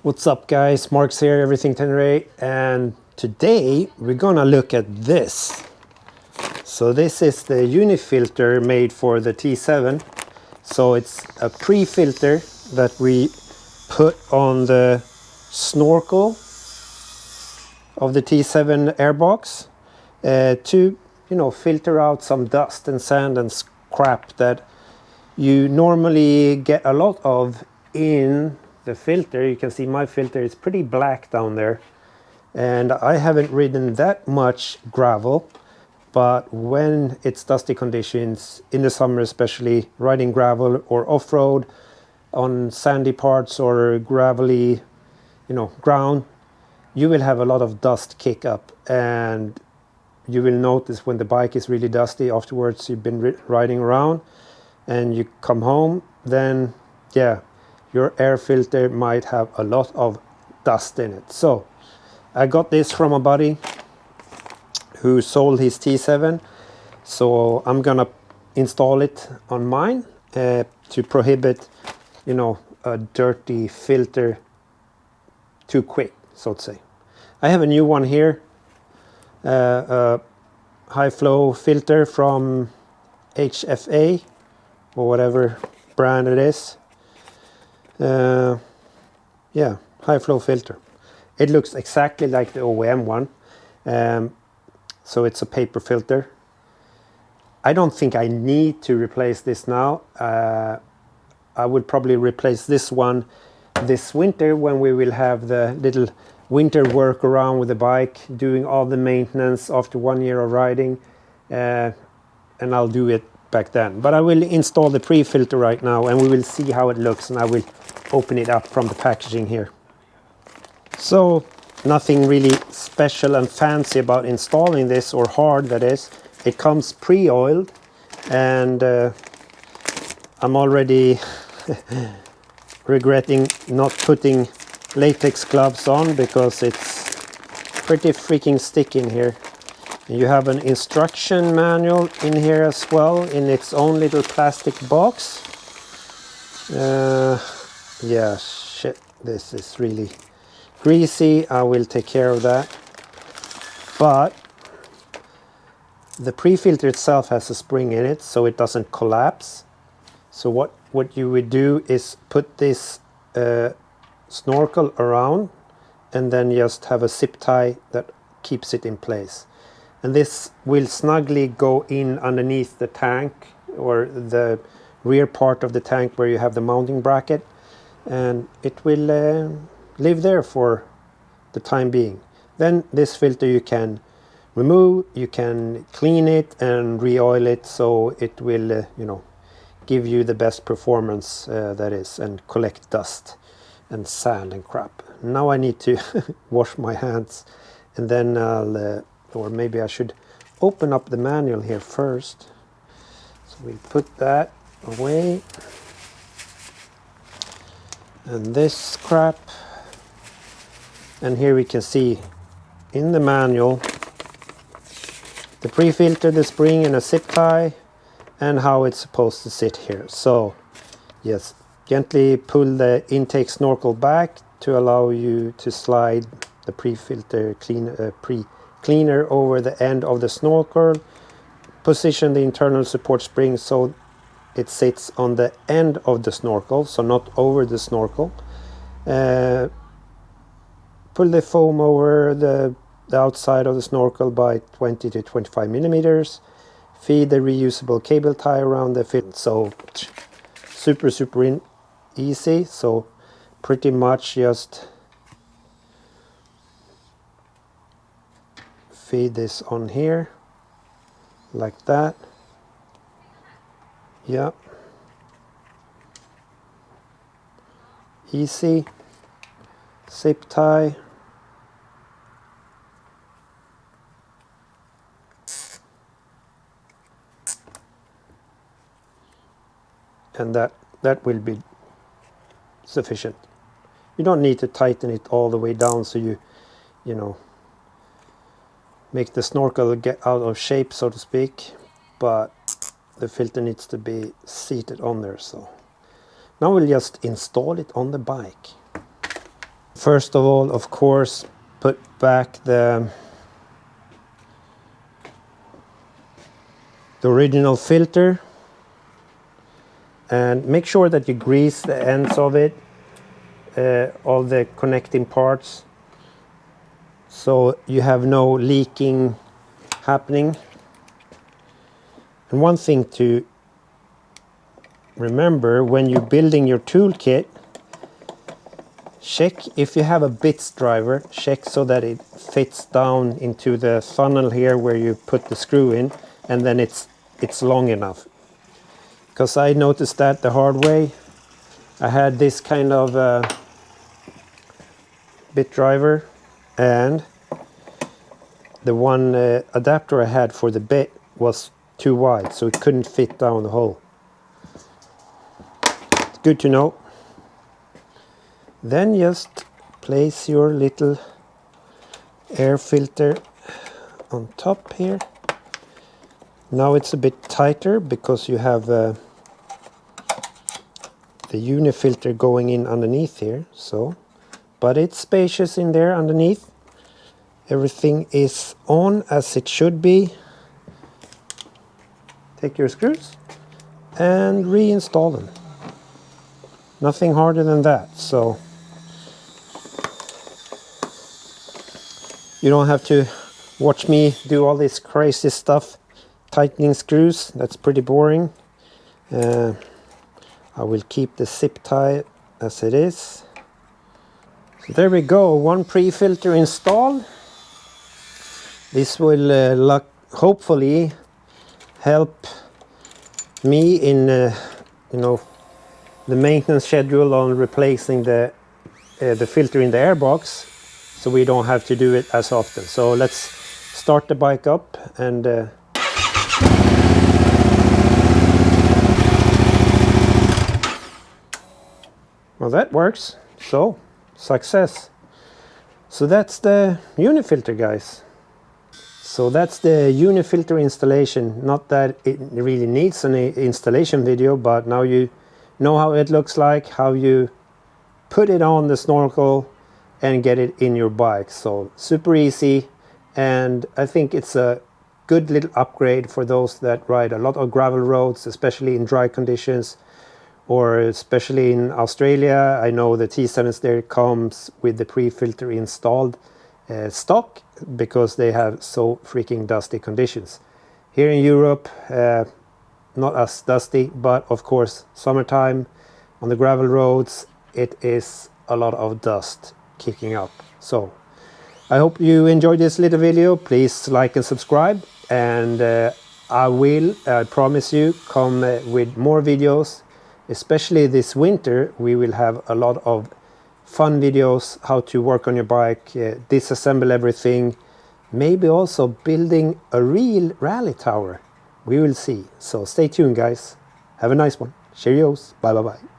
What's up guys, Mark's here, Everything Tenere, and today we're gonna look at this. So this is the Unifilter made for the T7. So it's a pre-filter that we put on the snorkel of the T7 airbox to filter out some dust and sand and scrap that you normally get a lot of in the filter. You can see my filter is pretty black down there, and I haven't ridden that much gravel, but when it's dusty conditions in the summer, especially riding gravel or off-road on sandy parts or gravelly ground, you will have a lot of dust kick up, and you will notice when the bike is really dusty afterwards. You've been riding around and you come home, then yeah, your air filter might have a lot of dust in it. So I got this from a buddy who sold his T7, so I'm gonna install it on mine to prohibit a dirty filter too quick, so to say. I have a new one here, a high flow filter from HFA or whatever brand it is. Yeah, high flow filter. It looks exactly like the OEM one, so it's a paper filter. I don't think I need to replace this now. I would probably replace this one this winter when we will have the little winter work around with the bike, doing all the maintenance after 1 year of riding, and I'll do it back then. But I will install the pre-filter right now and we will see how it looks, and I will open it up from the packaging here. So nothing really special and fancy about installing this, or hard that is. It comes pre-oiled, and I'm already regretting not putting latex gloves on because it's pretty freaking sticky in here. You have an instruction manual in here as well, in its own little plastic box. Yeah, shit, this is really greasy. I will take care of that. But the pre-filter itself has a spring in it, so it doesn't collapse. So what you would do is put this snorkel around and then just have a zip tie that keeps it in place. And this will snugly go in underneath the tank, or the rear part of the tank where you have the mounting bracket, and it will live there for the time being. Then this filter you can remove, you can clean it and re-oil it, so it will give you the best performance that is, and collect dust and sand and crap. Now I need to wash my hands, and then I'll or maybe I should open up the manual here first. So we'll put that away. And this crap. And here we can see in the manual the pre-filter, the spring and a zip tie, and how it's supposed to sit here. So yes, gently pull the intake snorkel back to allow you to slide the pre-filter cleaner over the end of the snorkel. Position the internal support spring so it sits on the end of the snorkel, so not over the snorkel. Pull the foam over the outside of the snorkel by 20 to 25 millimeters. Feed the reusable cable tie around the fit. So super easy. So pretty much just feed this on here like that. Yeah, easy. Zip tie. And that will be sufficient. You don't need to tighten it all the way down so you make the snorkel get out of shape, so to speak, but the filter needs to be seated on there. So now we'll just install it on the bike. First of all, of course, put back the original filter and make sure that you grease the ends of it, all the connecting parts, so you have no leaking happening. And one thing to remember when you're building your toolkit, check if you have a bits driver, check so that it fits down into the funnel here where you put the screw in, and then it's long enough. Because I noticed that the hard way. I had this kind of bit driver, and the one adapter I had for the bit was too wide, so it couldn't fit down the hole. It's good to know. Then just place your little air filter on top here. Now it's a bit tighter because you have the Uni Filter going in underneath here, so, but it's spacious in there underneath. Everything is on as it should be. Take your screws and reinstall them. Nothing harder than that, so you don't have to watch me do all this crazy stuff tightening screws. That's pretty boring. I will keep the zip tie as it is. So there we go, one pre-filter installed. This will hopefully help me in you know, the maintenance schedule on replacing the filter in the airbox, so we don't have to do it as often. So let's start the bike up and well, that works, so success. So that's the Uni Filter, guys. So that's the Uni Filter installation. Not that it really needs an installation video, but now you know how it looks like, how you put it on the snorkel and get it in your bike. So super easy, and I think it's a good little upgrade for those that ride a lot of gravel roads, especially in dry conditions, or especially in Australia. I know the T7s there comes with the pre-filter installed stock because they have so freaking dusty conditions. Here in Europe, not as dusty, but of course summertime on the gravel roads, it is a lot of dust kicking up. So I hope you enjoyed this little video. Please like and subscribe, and I promise you, come with more videos. Especially this winter, we will have a lot of fun videos, how to work on your bike, disassemble everything, maybe also building a real rally tower. We will see. So stay tuned, guys. Have a nice one. Cheerios. Bye bye bye.